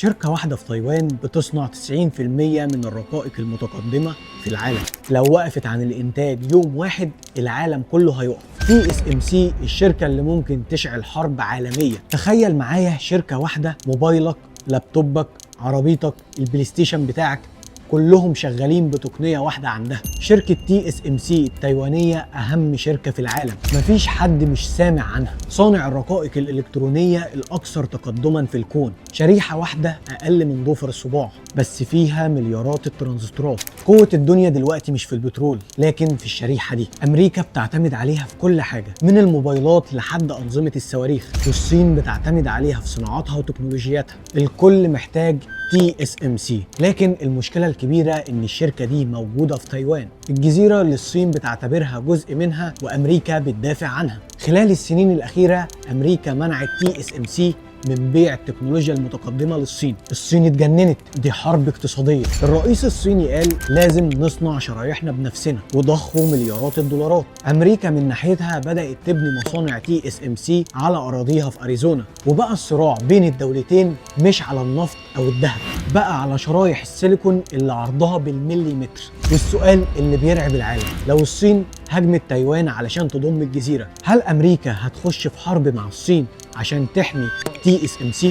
شركة واحدة في تايوان بتصنع 90% من الرقائق المتقدمة في العالم. لو وقفت عن الإنتاج يوم واحد العالم كله هيقف. TSMC الشركة اللي ممكن تشعل حرب عالمية. تخيل معايا شركة واحدة، موبايلك، لابتوبك، عربيتك، البلاي ستيشن بتاعك، كلهم شغالين بتقنية واحدة عندها. شركة TSMC التايوانية أهم شركة في العالم، مفيش حد مش سامع عنها. صانع الرقائق الإلكترونية الأكثر تقدما في الكون. شريحة واحدة أقل من ضفر الصباع، بس فيها مليارات الترانزستورات. قوة الدنيا دلوقتي مش في البترول لكن في الشريحة دي. أمريكا بتعتمد عليها في كل حاجة، من الموبايلات لحد أنظمة الصواريخ، والصين بتعتمد عليها في صناعاتها وتكنولوجياتها. الكل محتاج TSMC، لكن المشكلة الكبيرة إن الشركة دي موجودة في تايوان، الجزيرة اللي الصين بتعتبرها جزء منها وأمريكا بتدافع عنها. خلال السنين الأخيرة أمريكا منعت TSMC من بيع التكنولوجيا المتقدمة للصين. الصين اتجننت، دي حرب اقتصادية. الرئيس الصيني قال لازم نصنع شرايحنا بنفسنا وضخوا مليارات الدولارات. أمريكا من ناحيتها بدأت تبني مصانع TSMC على أراضيها في أريزونا، وبقى الصراع بين الدولتين مش على النفط أو الذهب، بقى على شرايح السيليكون اللي عرضها بالمليمتر. والسؤال اللي بيرعب العالم، لو الصين هجمت تايوان علشان تضم الجزيرة، هل أمريكا هتخش في حرب مع الصين عشان تحمي TSMC؟